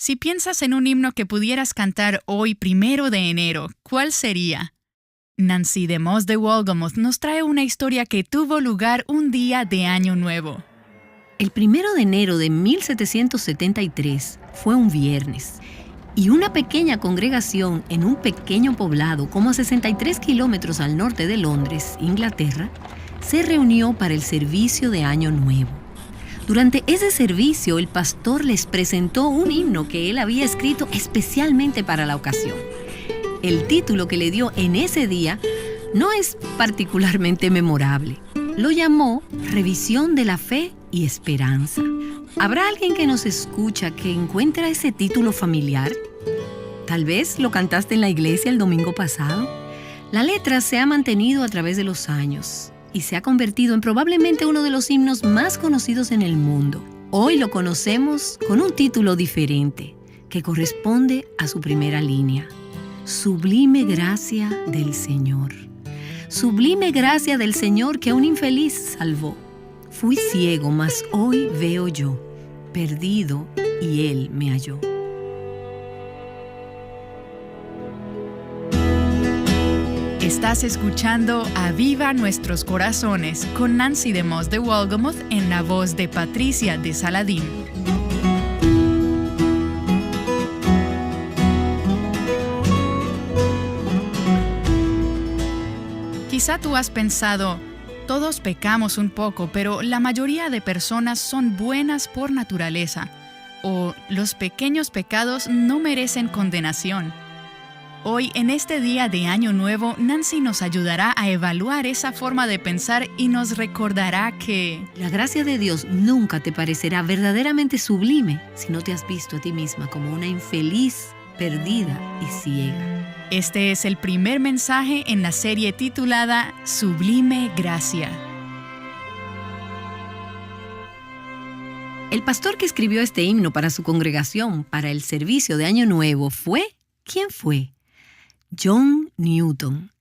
Si piensas en un himno que pudieras cantar hoy, 1 de enero, ¿cuál sería? Nancy DeMoss de Wolgemuth nos trae una historia que tuvo lugar un día de Año Nuevo. El 1 de enero de 1773 fue un viernes y una pequeña congregación en un pequeño poblado como a 63 kilómetros al norte de Londres, Inglaterra, se reunió para el servicio de Año Nuevo. Durante ese servicio, el pastor les presentó un himno que él había escrito especialmente para la ocasión. El título que le dio en ese día no es particularmente memorable. Lo llamó Revisión de la Fe y Esperanza. ¿Habrá alguien que nos escucha que encuentra ese título familiar? Tal vez lo cantaste en la iglesia el domingo pasado. La letra se ha mantenido a través de los años y se ha convertido en probablemente uno de los himnos más conocidos en el mundo. Hoy lo conocemos con un título diferente que corresponde a su primera línea. Sublime gracia del Señor. Sublime gracia del Señor que a un infeliz salvó. Fui ciego, mas hoy veo yo, perdido, y Él me halló. Estás escuchando Aviva Nuestros Corazones con Nancy DeMoss de Wolgemuth en la voz de Patricia de Saladín. Quizá tú has pensado, todos pecamos un poco, pero la mayoría de personas son buenas por naturaleza, o los pequeños pecados no merecen condenación. Hoy, en este día de Año Nuevo, Nancy nos ayudará a evaluar esa forma de pensar y nos recordará que la gracia de Dios nunca te parecerá verdaderamente sublime si no te has visto a ti misma como una infeliz, perdida y ciega. Este es el primer mensaje en la serie titulada Sublime Gracia. El pastor que escribió este himno para su congregación para el servicio de Año Nuevo ¿quién fue? John Newton.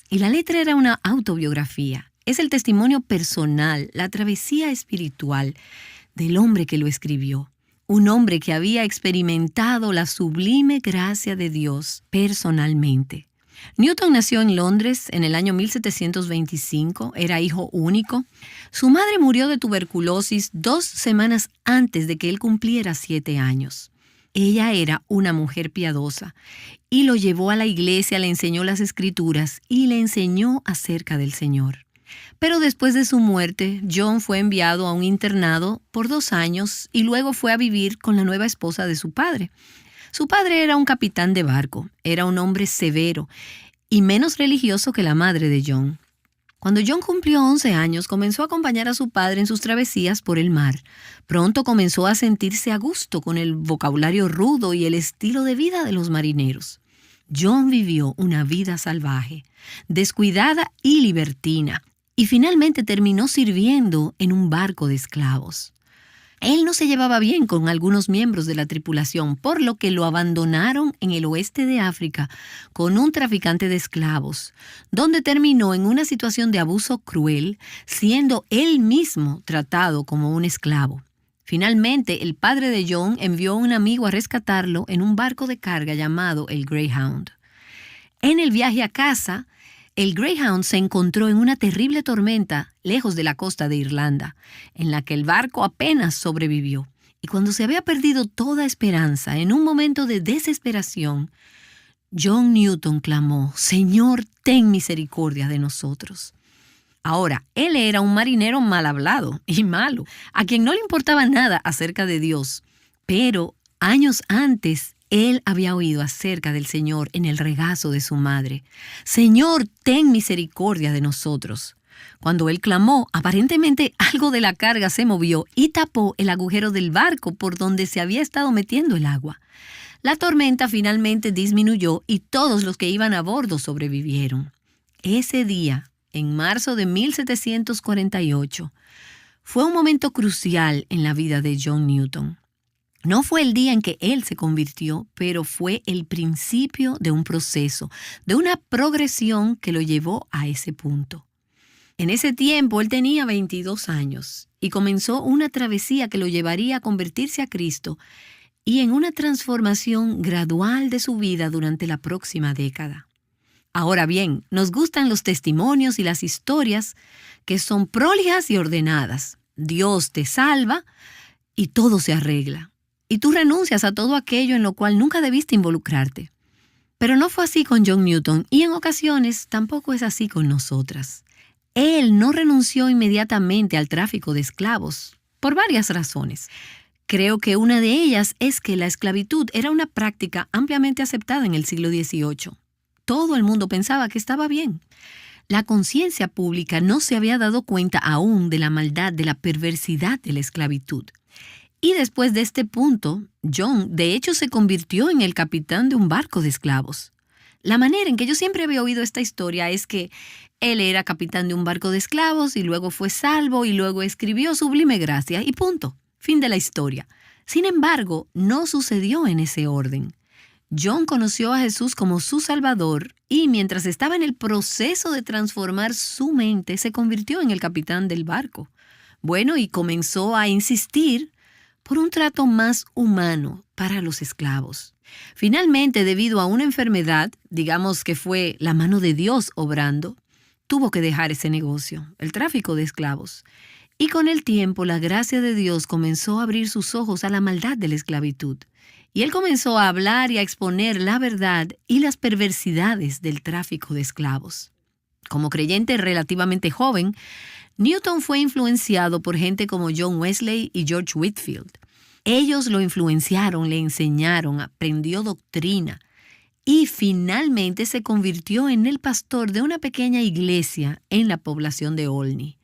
Y la letra era una autobiografía. Es el testimonio personal, la travesía espiritual del hombre que lo escribió. Un hombre que había experimentado la sublime gracia de Dios personalmente. Newton nació en Londres en el año 1725, era hijo único. Su madre murió de tuberculosis 2 semanas antes de que él cumpliera 7 años. Ella era una mujer piadosa y lo llevó a la iglesia, le enseñó las escrituras y le enseñó acerca del Señor. Pero después de su muerte, John fue enviado a un internado por 2 años y luego fue a vivir con la nueva esposa de su padre. Su padre era un capitán de barco, era un hombre severo y menos religioso que la madre de John. Cuando John cumplió 11 años, comenzó a acompañar a su padre en sus travesías por el mar. Pronto comenzó a sentirse a gusto con el vocabulario rudo y el estilo de vida de los marineros. John vivió una vida salvaje, descuidada y libertina, y finalmente terminó sirviendo en un barco de esclavos. Él no se llevaba bien con algunos miembros de la tripulación, por lo que lo abandonaron en el oeste de África con un traficante de esclavos, donde terminó en una situación de abuso cruel, siendo él mismo tratado como un esclavo. Finalmente, el padre de John envió a un amigo a rescatarlo en un barco de carga llamado el Greyhound. En el viaje a casa, el Greyhound se encontró en una terrible tormenta lejos de la costa de Irlanda, en la que el barco apenas sobrevivió. Y cuando se había perdido toda esperanza, en un momento de desesperación, John Newton clamó: «Señor, ten misericordia de nosotros». Ahora, él era un marinero mal hablado y malo, a quien no le importaba nada acerca de Dios. Pero años antes, él había oído acerca del Señor en el regazo de su madre. «Señor, ten misericordia de nosotros». Cuando él clamó, aparentemente algo de la carga se movió y tapó el agujero del barco por donde se había estado metiendo el agua. La tormenta finalmente disminuyó y todos los que iban a bordo sobrevivieron. Ese día, en marzo de 1748, fue un momento crucial en la vida de John Newton. No fue el día en que él se convirtió, pero fue el principio de un proceso, de una progresión que lo llevó a ese punto. En ese tiempo él tenía 22 años y comenzó una travesía que lo llevaría a convertirse a Cristo y en una transformación gradual de su vida durante la próxima década. Ahora bien, nos gustan los testimonios y las historias que son prolijas y ordenadas. Dios te salva y todo se arregla. Y tú renuncias a todo aquello en lo cual nunca debiste involucrarte. Pero no fue así con John Newton y en ocasiones tampoco es así con nosotras. Él no renunció inmediatamente al tráfico de esclavos, por varias razones. Creo que una de ellas es que la esclavitud era una práctica ampliamente aceptada en el siglo XVIII. Todo el mundo pensaba que estaba bien. La conciencia pública no se había dado cuenta aún de la maldad, de la perversidad de la esclavitud. Y después de este punto, John de hecho se convirtió en el capitán de un barco de esclavos. La manera en que yo siempre había oído esta historia es que él era capitán de un barco de esclavos y luego fue salvo y luego escribió Sublime Gracia y punto. Fin de la historia. Sin embargo, no sucedió en ese orden. John conoció a Jesús como su Salvador y mientras estaba en el proceso de transformar su mente, se convirtió en el capitán del barco. Bueno, y comenzó a insistir por un trato más humano para los esclavos. Finalmente, debido a una enfermedad, digamos que fue la mano de Dios obrando, tuvo que dejar ese negocio, el tráfico de esclavos. Y con el tiempo, la gracia de Dios comenzó a abrir sus ojos a la maldad de la esclavitud. Y él comenzó a hablar y a exponer la verdad y las perversidades del tráfico de esclavos. Como creyente relativamente joven, Newton fue influenciado por gente como John Wesley y George Whitefield. Ellos lo influenciaron, le enseñaron, aprendió doctrina y finalmente se convirtió en el pastor de una pequeña iglesia en la población de Olney,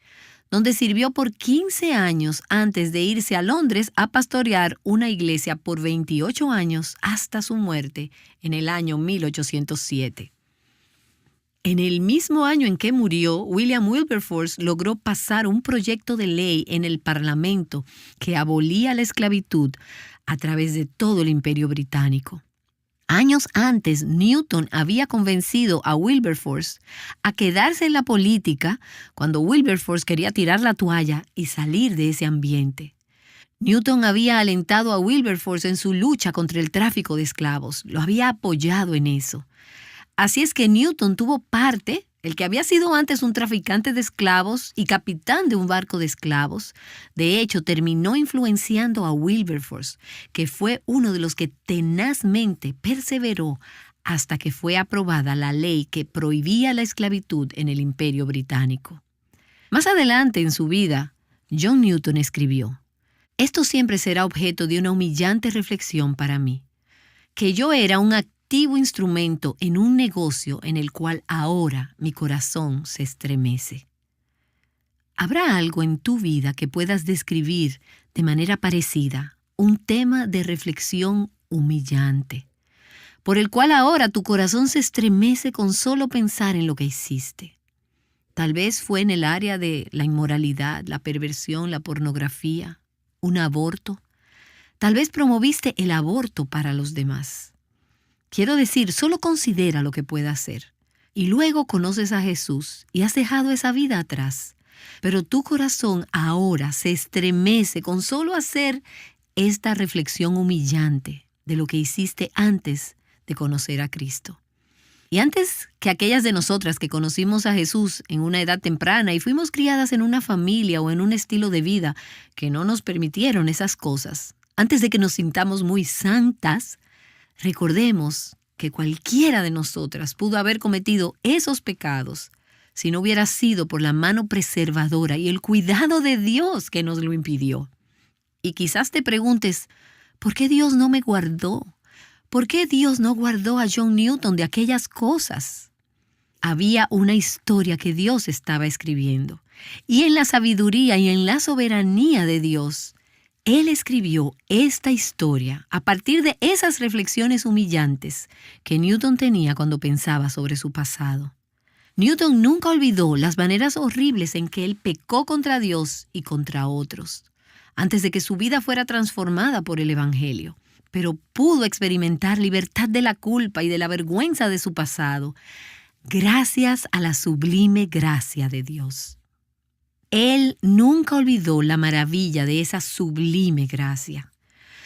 donde sirvió por 15 años antes de irse a Londres a pastorear una iglesia por 28 años hasta su muerte en el año 1807. En el mismo año en que murió, William Wilberforce logró pasar un proyecto de ley en el Parlamento que abolía la esclavitud a través de todo el Imperio Británico. Años antes, Newton había convencido a Wilberforce a quedarse en la política cuando Wilberforce quería tirar la toalla y salir de ese ambiente. Newton había alentado a Wilberforce en su lucha contra el tráfico de esclavos, lo había apoyado en eso. Así es que Newton tuvo parte, el que había sido antes un traficante de esclavos y capitán de un barco de esclavos, de hecho terminó influenciando a Wilberforce, que fue uno de los que tenazmente perseveró hasta que fue aprobada la ley que prohibía la esclavitud en el Imperio Británico. Más adelante en su vida, John Newton escribió: «Esto siempre será objeto de una humillante reflexión para mí, que yo era un activo instrumento en un negocio en el cual ahora mi corazón se estremece». ¿Habrá algo en tu vida que puedas describir de manera parecida, un tema de reflexión humillante, por el cual ahora tu corazón se estremece con solo pensar en lo que hiciste? Tal vez fue en el área de la inmoralidad, la perversión, la pornografía, un aborto. Tal vez promoviste el aborto para los demás. Quiero decir, solo considera lo que pueda hacer. Y luego conoces a Jesús y has dejado esa vida atrás. Pero tu corazón ahora se estremece con solo hacer esta reflexión humillante de lo que hiciste antes de conocer a Cristo. Y antes que aquellas de nosotras que conocimos a Jesús en una edad temprana y fuimos criadas en una familia o en un estilo de vida que no nos permitieron esas cosas, antes de que nos sintamos muy santas, recordemos que cualquiera de nosotras pudo haber cometido esos pecados si no hubiera sido por la mano preservadora y el cuidado de Dios que nos lo impidió. Y quizás te preguntes, ¿por qué Dios no me guardó? ¿Por qué Dios no guardó a John Newton de aquellas cosas? Había una historia que Dios estaba escribiendo. Y en la sabiduría y en la soberanía de Dios, Él escribió esta historia a partir de esas reflexiones humillantes que Newton tenía cuando pensaba sobre su pasado. Newton nunca olvidó las maneras horribles en que él pecó contra Dios y contra otros, antes de que su vida fuera transformada por el Evangelio, pero pudo experimentar libertad de la culpa y de la vergüenza de su pasado, gracias a la sublime gracia de Dios. Él nunca olvidó la maravilla de esa sublime gracia.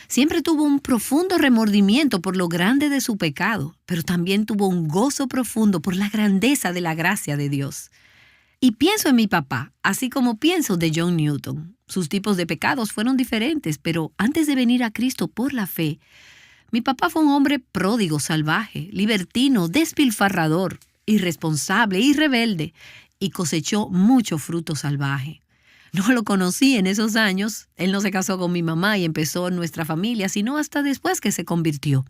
Siempre tuvo un profundo remordimiento por lo grande de su pecado, pero también tuvo un gozo profundo por la grandeza de la gracia de Dios. Y pienso en mi papá, así como pienso de John Newton. Sus tipos de pecados fueron diferentes, pero antes de venir a Cristo por la fe, mi papá fue un hombre pródigo, salvaje, libertino, despilfarrador, irresponsable y rebelde, y cosechó mucho fruto salvaje. No lo conocí en esos años. Él no se casó con mi mamá y empezó en nuestra familia, sino hasta después que se convirtió.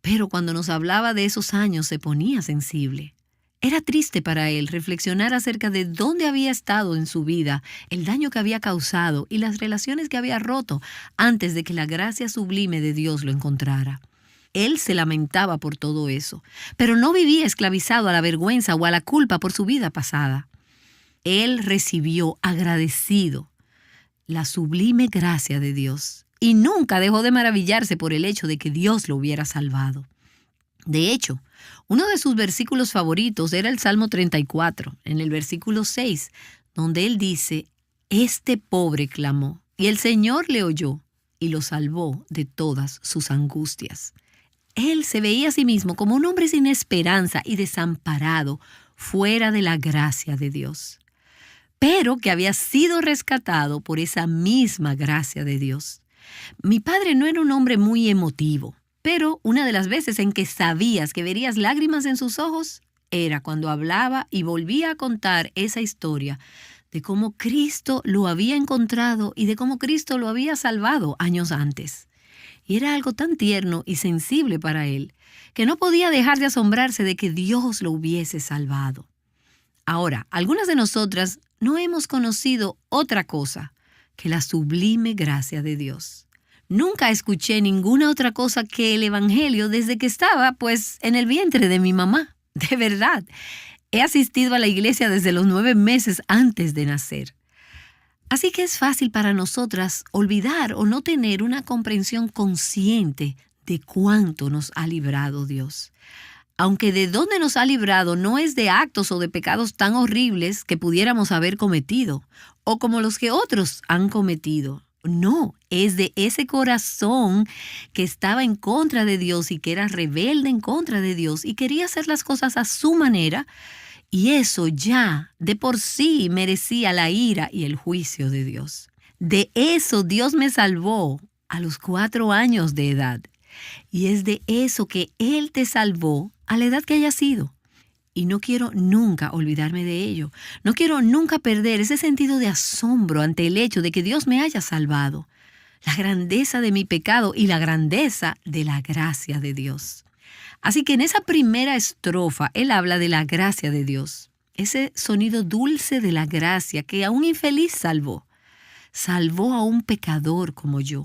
Pero cuando nos hablaba de esos años se ponía sensible. Era triste para él reflexionar acerca de dónde había estado en su vida, el daño que había causado y las relaciones que había roto antes de que la gracia sublime de Dios lo encontrara. Él se lamentaba por todo eso, pero no vivía esclavizado a la vergüenza o a la culpa por su vida pasada. Él recibió agradecido la sublime gracia de Dios y nunca dejó de maravillarse por el hecho de que Dios lo hubiera salvado. De hecho, uno de sus versículos favoritos era el Salmo 34, en el versículo 6, donde él dice: «Este pobre clamó, y el Señor le oyó, y lo salvó de todas sus angustias». Él se veía a sí mismo como un hombre sin esperanza y desamparado, fuera de la gracia de Dios, pero que había sido rescatado por esa misma gracia de Dios. Mi padre no era un hombre muy emotivo, pero una de las veces en que sabías que verías lágrimas en sus ojos era cuando hablaba y volvía a contar esa historia de cómo Cristo lo había encontrado y de cómo Cristo lo había salvado años antes. Y era algo tan tierno y sensible para él que no podía dejar de asombrarse de que Dios lo hubiese salvado. Ahora, algunas de nosotras no hemos conocido otra cosa que la sublime gracia de Dios. Nunca escuché ninguna otra cosa que el Evangelio desde que estaba, en el vientre de mi mamá. De verdad, he asistido a la iglesia desde los 9 meses antes de nacer. Así que es fácil para nosotras olvidar o no tener una comprensión consciente de cuánto nos ha librado Dios. Aunque de dónde nos ha librado no es de actos o de pecados tan horribles que pudiéramos haber cometido, o como los que otros han cometido. No, es de ese corazón que estaba en contra de Dios y que era rebelde en contra de Dios y quería hacer las cosas a su manera, y eso ya de por sí merecía la ira y el juicio de Dios. De eso Dios me salvó a los 4 años de edad, y es de eso que Él te salvó a la edad que haya sido. Y no quiero nunca olvidarme de ello. No quiero nunca perder ese sentido de asombro ante el hecho de que Dios me haya salvado. La grandeza de mi pecado y la grandeza de la gracia de Dios. Así que en esa primera estrofa, él habla de la gracia de Dios. Ese sonido dulce de la gracia que a un infeliz salvó. Salvó a un pecador como yo.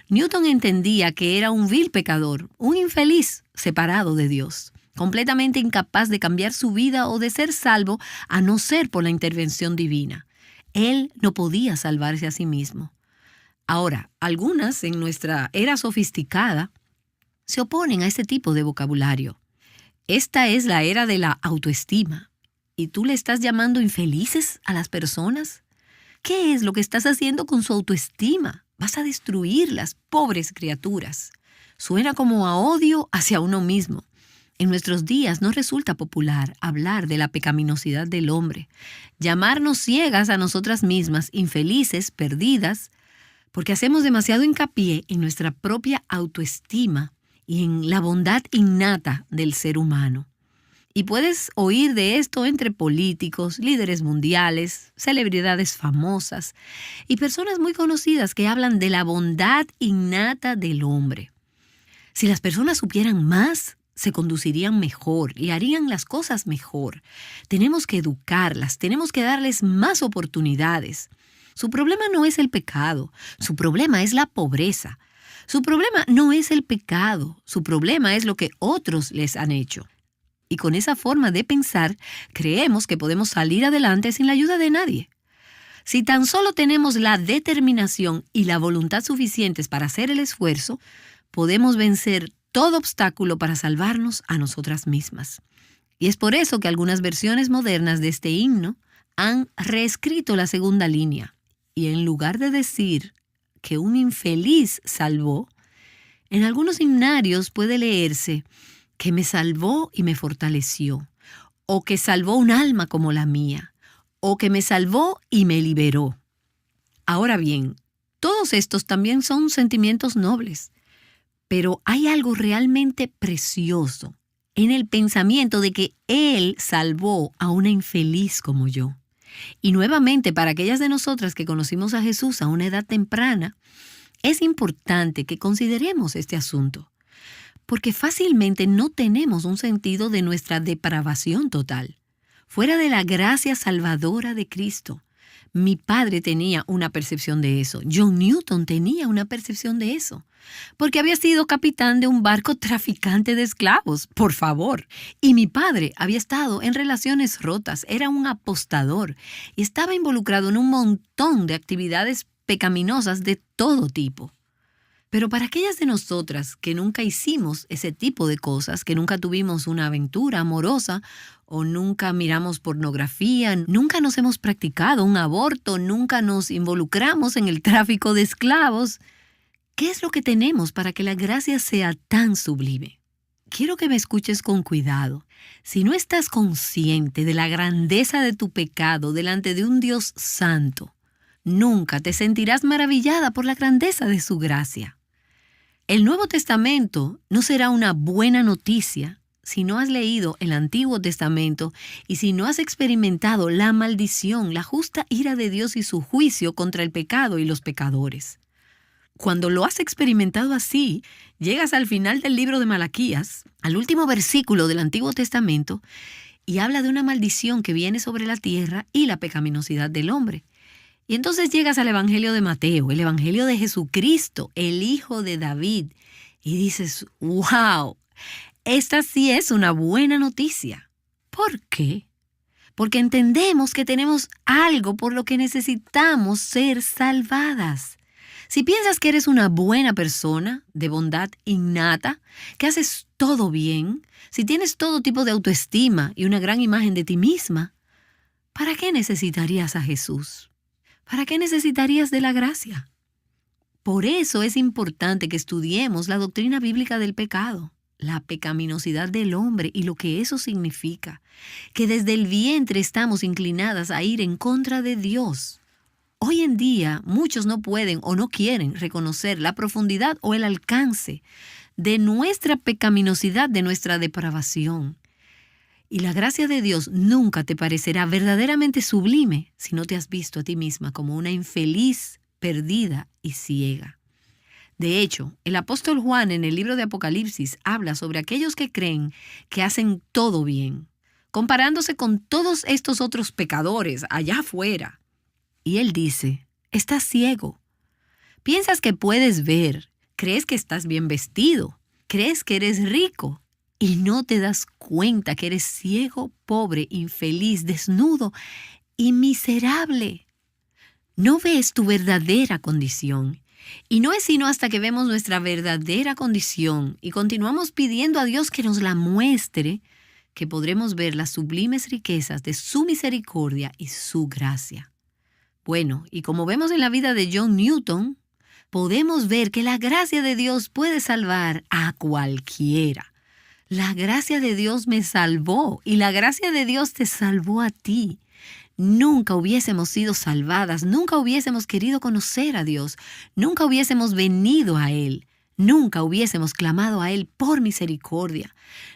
Newton entendía que era un vil pecador, un infeliz separado de Dios, completamente incapaz de cambiar su vida o de ser salvo a no ser por la intervención divina. Él no podía salvarse a sí mismo. Ahora, algunas en nuestra era sofisticada se oponen a este tipo de vocabulario. Esta es la era de la autoestima. ¿Y tú le estás llamando infelices a las personas? ¿Qué es lo que estás haciendo con su autoestima? Vas a destruirlas, pobres criaturas. Suena como a odio hacia uno mismo. En nuestros días no resulta popular hablar de la pecaminosidad del hombre, llamarnos ciegas a nosotras mismas, infelices, perdidas, porque hacemos demasiado hincapié en nuestra propia autoestima y en la bondad innata del ser humano. Y puedes oír de esto entre políticos, líderes mundiales, celebridades famosas y personas muy conocidas que hablan de la bondad innata del hombre. Si las personas supieran más, se conducirían mejor y harían las cosas mejor. Tenemos que educarlas, tenemos que darles más oportunidades. Su problema no es el pecado, su problema es la pobreza. Su problema no es el pecado, su problema es lo que otros les han hecho. Y con esa forma de pensar, creemos que podemos salir adelante sin la ayuda de nadie. Si tan solo tenemos la determinación y la voluntad suficientes para hacer el esfuerzo, podemos vencer todo obstáculo para salvarnos a nosotras mismas. Y es por eso que algunas versiones modernas de este himno han reescrito la segunda línea. Y en lugar de decir que un infeliz salvó, En algunos himnarios puede leerse que me salvó y me fortaleció, o que salvó un alma como la mía, o que me salvó y me liberó. Ahora bien, todos estos también son sentimientos nobles, pero hay algo realmente precioso en el pensamiento de que Él salvó a una infeliz como yo. Y nuevamente, para aquellas de nosotras que conocimos a Jesús a una edad temprana, es importante que consideremos este asunto, porque fácilmente no tenemos un sentido de nuestra depravación total. Fuera de la gracia salvadora de Cristo, mi padre tenía una percepción de eso. John Newton tenía una percepción de eso, porque había sido capitán de un barco traficante de esclavos, por favor. Y mi padre había estado en relaciones rotas, era un apostador y estaba involucrado en un montón de actividades pecaminosas de todo tipo. Pero para aquellas de nosotras que nunca hicimos ese tipo de cosas, que nunca tuvimos una aventura amorosa o nunca miramos pornografía, nunca nos hemos practicado un aborto, nunca nos involucramos en el tráfico de esclavos, ¿qué es lo que tenemos para que la gracia sea tan sublime? Quiero que me escuches con cuidado. Si no estás consciente de la grandeza de tu pecado delante de un Dios santo, nunca te sentirás maravillada por la grandeza de su gracia. El Nuevo Testamento no será una buena noticia si no has leído el Antiguo Testamento y si no has experimentado la maldición, la justa ira de Dios y su juicio contra el pecado y los pecadores. Cuando lo has experimentado así, llegas al final del libro de Malaquías, al último versículo del Antiguo Testamento, y habla de una maldición que viene sobre la tierra y la pecaminosidad del hombre. Y entonces llegas al Evangelio de Mateo, el Evangelio de Jesucristo, el Hijo de David, y dices, ¡wow! Esta sí es una buena noticia. ¿Por qué? Porque entendemos que tenemos algo por lo que necesitamos ser salvadas. Si piensas que eres una buena persona, de bondad innata, que haces todo bien, si tienes todo tipo de autoestima y una gran imagen de ti misma, ¿para qué necesitarías a Jesús? ¿Para qué necesitarías de la gracia? Por eso es importante que estudiemos la doctrina bíblica del pecado, la pecaminosidad del hombre y lo que eso significa, que desde el vientre estamos inclinadas a ir en contra de Dios. Hoy en día muchos no pueden o no quieren reconocer la profundidad o el alcance de nuestra pecaminosidad, de nuestra depravación. Y la gracia de Dios nunca te parecerá verdaderamente sublime si no te has visto a ti misma como una infeliz, perdida y ciega. De hecho, el apóstol Juan en el libro de Apocalipsis habla sobre aquellos que creen que hacen todo bien, comparándose con todos estos otros pecadores allá afuera. Y él dice, estás ciego. Piensas que puedes ver, crees que estás bien vestido, crees que eres rico. Y no te das cuenta que eres ciego, pobre, infeliz, desnudo y miserable. No ves tu verdadera condición. Y no es sino hasta que vemos nuestra verdadera condición y continuamos pidiendo a Dios que nos la muestre, que podremos ver las sublimes riquezas de su misericordia y su gracia. Bueno, y como vemos en la vida de John Newton, podemos ver que la gracia de Dios puede salvar a cualquiera. La gracia de Dios me salvó y la gracia de Dios te salvó a ti. Nunca hubiésemos sido salvadas, nunca hubiésemos querido conocer a Dios, nunca hubiésemos venido a Él, nunca hubiésemos clamado a Él por misericordia,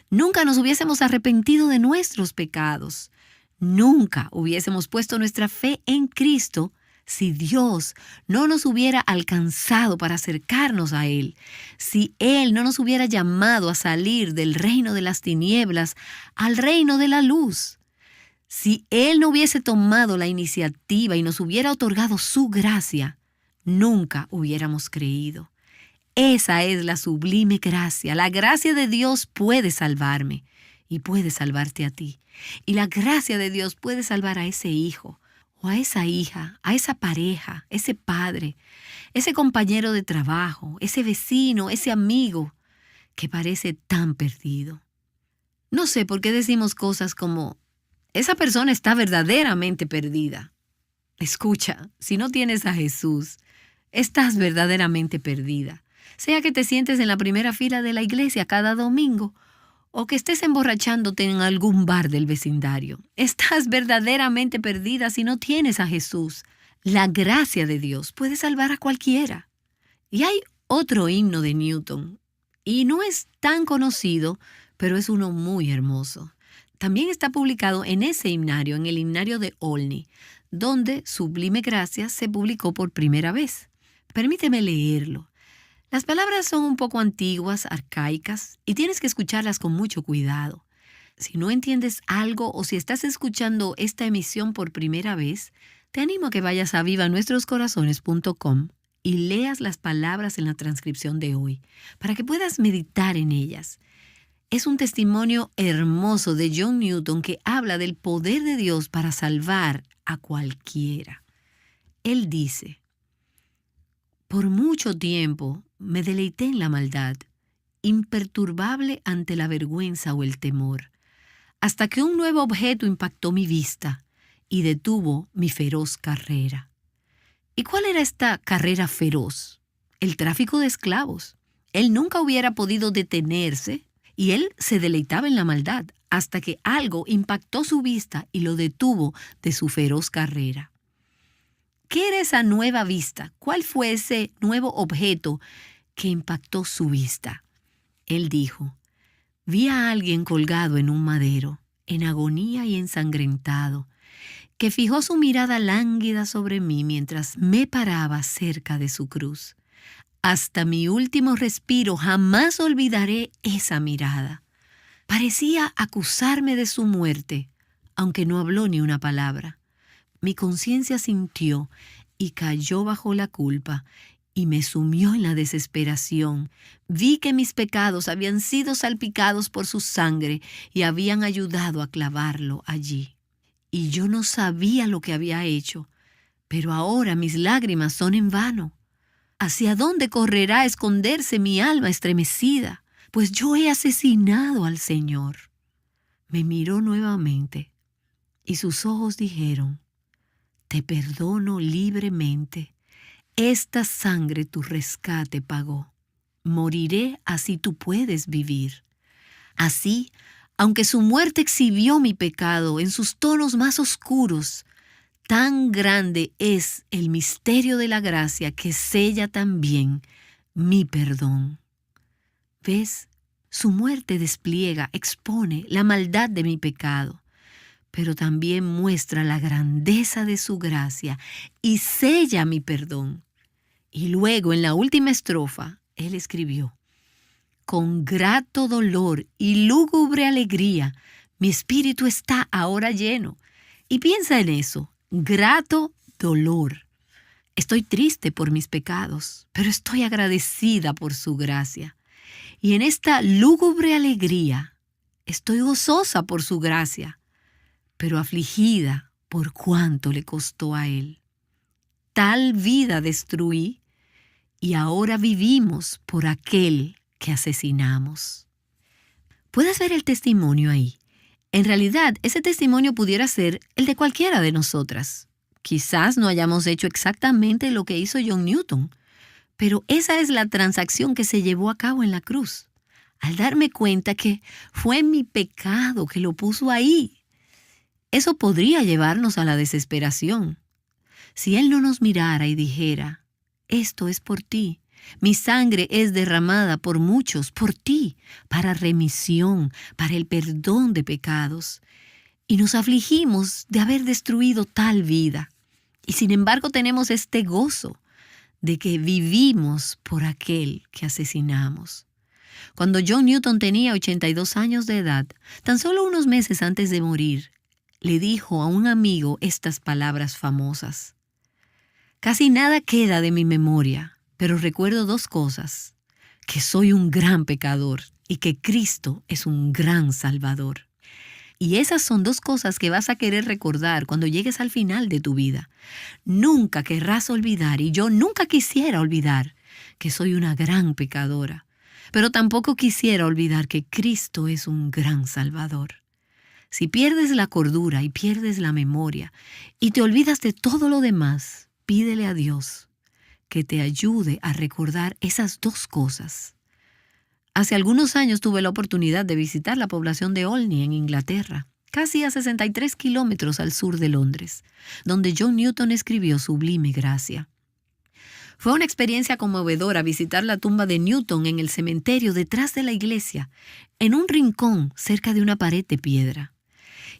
nunca nos hubiésemos arrepentido de nuestros pecados, nunca hubiésemos puesto nuestra fe en Cristo si Dios no nos hubiera alcanzado para acercarnos a Él, si Él no nos hubiera llamado a salir del reino de las tinieblas al reino de la luz, si Él no hubiese tomado la iniciativa y nos hubiera otorgado su gracia, nunca hubiéramos creído. Esa es la sublime gracia. La gracia de Dios puede salvarme y puede salvarte a ti. Y la gracia de Dios puede salvar a ese hijo, o a esa hija, a esa pareja, ese padre, ese compañero de trabajo, ese vecino, ese amigo que parece tan perdido. No sé por qué decimos cosas como, esa persona está verdaderamente perdida. Escucha, si no tienes a Jesús, estás verdaderamente perdida. sea que te sientes en la primera fila de la iglesia cada domingo o que estés emborrachándote en algún bar del vecindario. Estás verdaderamente perdida si no tienes a Jesús. La gracia de Dios puede salvar a cualquiera. Y hay otro himno de Newton, y no es tan conocido, pero es uno muy hermoso. También está publicado en ese himnario, en el himnario de Olney, donde Sublime Gracia se publicó por primera vez. Permíteme leerlo. Las palabras son un poco antiguas, arcaicas, y tienes que escucharlas con mucho cuidado. Si no entiendes algo o si estás escuchando esta emisión por primera vez, te animo a que vayas a vivanuestroscorazones.com y leas las palabras en la transcripción de hoy, para que puedas meditar en ellas. Es un testimonio hermoso de John Newton que habla del poder de Dios para salvar a cualquiera. Él dice: por mucho tiempo me deleité en la maldad, imperturbable ante la vergüenza o el temor, hasta que un nuevo objeto impactó mi vista y detuvo mi feroz carrera. ¿Y cuál era esta carrera feroz? El tráfico de esclavos. Él nunca hubiera podido detenerse y él se deleitaba en la maldad hasta que algo impactó su vista y lo detuvo de su feroz carrera. ¿Qué era esa nueva vista? ¿Cuál fue ese nuevo objeto que impactó su vista? Él dijo: vi a alguien colgado en un madero, en agonía y ensangrentado, que fijó su mirada lánguida sobre mí mientras me paraba cerca de su cruz. Hasta mi último respiro jamás olvidaré esa mirada. Parecía acusarme de su muerte, aunque no habló ni una palabra. Mi conciencia sintió y cayó bajo la culpa y me sumió en la desesperación. Vi que mis pecados habían sido salpicados por su sangre y habían ayudado a clavarlo allí. Y yo no sabía lo que había hecho, pero ahora mis lágrimas son en vano. ¿Hacia dónde correrá a esconderse mi alma estremecida? Pues yo he asesinado al Señor. Me miró nuevamente y sus ojos dijeron: te perdono libremente. Esta sangre tu rescate pagó. Moriré, así tú puedes vivir. Así, aunque su muerte exhibió mi pecado en sus tonos más oscuros, tan grande es el misterio de la gracia que sella también mi perdón. ¿Ves? Su muerte despliega, expone la maldad de mi pecado, pero también muestra la grandeza de su gracia y sella mi perdón. Y luego, en la última estrofa, él escribió: con grato dolor y lúgubre alegría, mi espíritu está ahora lleno. Y piensa en eso, grato dolor. Estoy triste por mis pecados, pero estoy agradecida por su gracia. Y en esta lúgubre alegría, estoy gozosa por su gracia, pero afligida por cuánto le costó a él. Tal vida destruí y ahora vivimos por aquel que asesinamos. ¿Puedes ver el testimonio ahí? En realidad, ese testimonio pudiera ser el de cualquiera de nosotras. Quizás no hayamos hecho exactamente lo que hizo John Newton, pero esa es la transacción que se llevó a cabo en la cruz. Al darme cuenta que fue mi pecado que lo puso ahí. Eso podría llevarnos a la desesperación. Si Él no nos mirara y dijera: esto es por ti, mi sangre es derramada por muchos, por ti, para remisión, para el perdón de pecados. Y nos afligimos de haber destruido tal vida. Y sin embargo tenemos este gozo de que vivimos por aquel que asesinamos. Cuando John Newton tenía 82 años de edad, tan solo unos meses antes de morir, le dijo a un amigo estas palabras famosas: casi nada queda de mi memoria, pero recuerdo dos cosas: que soy un gran pecador y que Cristo es un gran Salvador. Y esas son dos cosas que vas a querer recordar cuando llegues al final de tu vida. Nunca querrás olvidar, y yo nunca quisiera olvidar, que soy una gran pecadora. Pero tampoco quisiera olvidar que Cristo es un gran Salvador. Si pierdes la cordura y pierdes la memoria y te olvidas de todo lo demás, pídele a Dios que te ayude a recordar esas dos cosas. Hace algunos años tuve la oportunidad de visitar la población de Olney en Inglaterra, casi a 63 kilómetros al sur de Londres, donde John Newton escribió Sublime Gracia. Fue una experiencia conmovedora visitar la tumba de Newton en el cementerio detrás de la iglesia, en un rincón cerca de una pared de piedra.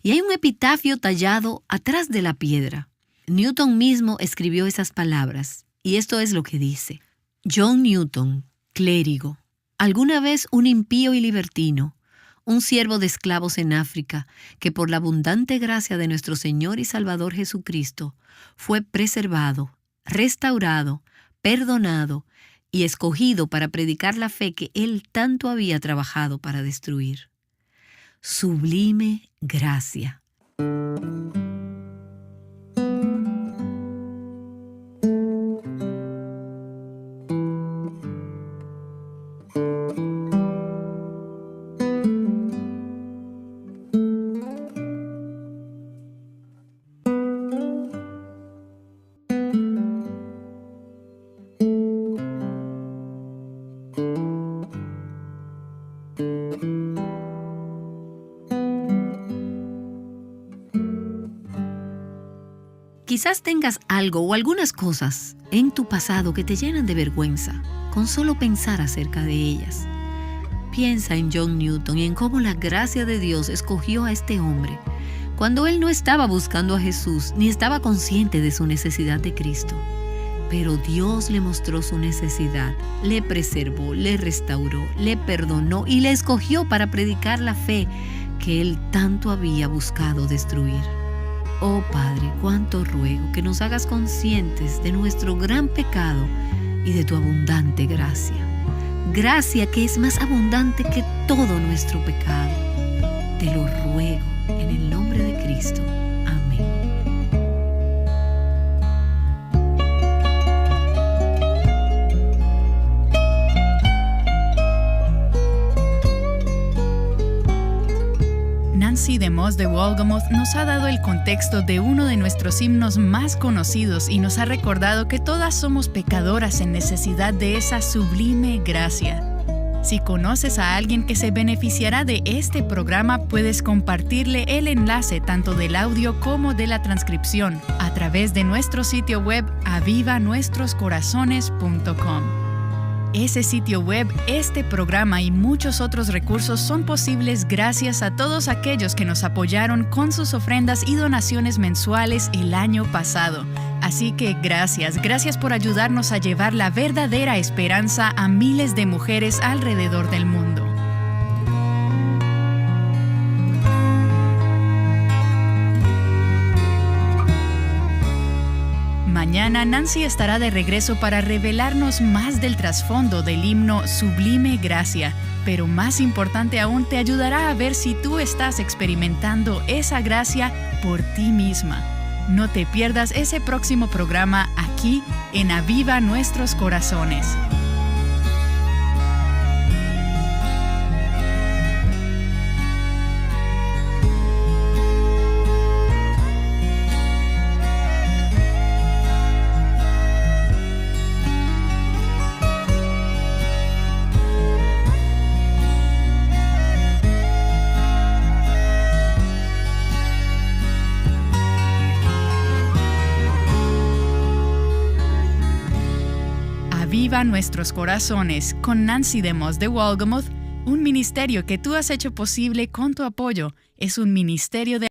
Y hay un epitafio tallado atrás de la piedra. Newton mismo escribió esas palabras, y esto es lo que dice: John Newton, clérigo, alguna vez un impío y libertino, un siervo de esclavos en África, que por la abundante gracia de nuestro Señor y Salvador Jesucristo fue preservado, restaurado, perdonado y escogido para predicar la fe que Él tanto había trabajado para destruir. Sublime gracia. Quizás tengas algo o algunas cosas en tu pasado que te llenan de vergüenza con solo pensar acerca de ellas. Piensa en John Newton y en cómo la gracia de Dios escogió a este hombre cuando él no estaba buscando a Jesús ni estaba consciente de su necesidad de Cristo. Pero Dios le mostró su necesidad, le preservó, le restauró, le perdonó y le escogió para predicar la fe que él tanto había buscado destruir. Oh Padre, cuánto ruego que nos hagas conscientes de nuestro gran pecado y de tu abundante gracia. Gracia que es más abundante que todo nuestro pecado. Te lo ruego en el nombre de Cristo. Amén. Nancy DeMoss de Wolgemuth nos ha dado el contexto de uno de nuestros himnos más conocidos y nos ha recordado que todas somos pecadoras en necesidad de esa sublime gracia. Si conoces a alguien que se beneficiará de este programa, puedes compartirle el enlace tanto del audio como de la transcripción a través de nuestro sitio web avivanuestroscorazones.com. Ese sitio web, este programa y muchos otros recursos son posibles gracias a todos aquellos que nos apoyaron con sus ofrendas y donaciones mensuales el año pasado. Así que gracias por ayudarnos a llevar la verdadera esperanza a miles de mujeres alrededor del mundo. Mañana Nancy estará de regreso para revelarnos más del trasfondo del himno Sublime Gracia, pero más importante aún, te ayudará a ver si tú estás experimentando esa gracia por ti misma. No te pierdas ese próximo programa aquí en Aviva Nuestros Corazones. Aviva Nuestros Corazones con Nancy DeMoss de Wolgemuth, un ministerio que tú has hecho posible con tu apoyo. Es un ministerio de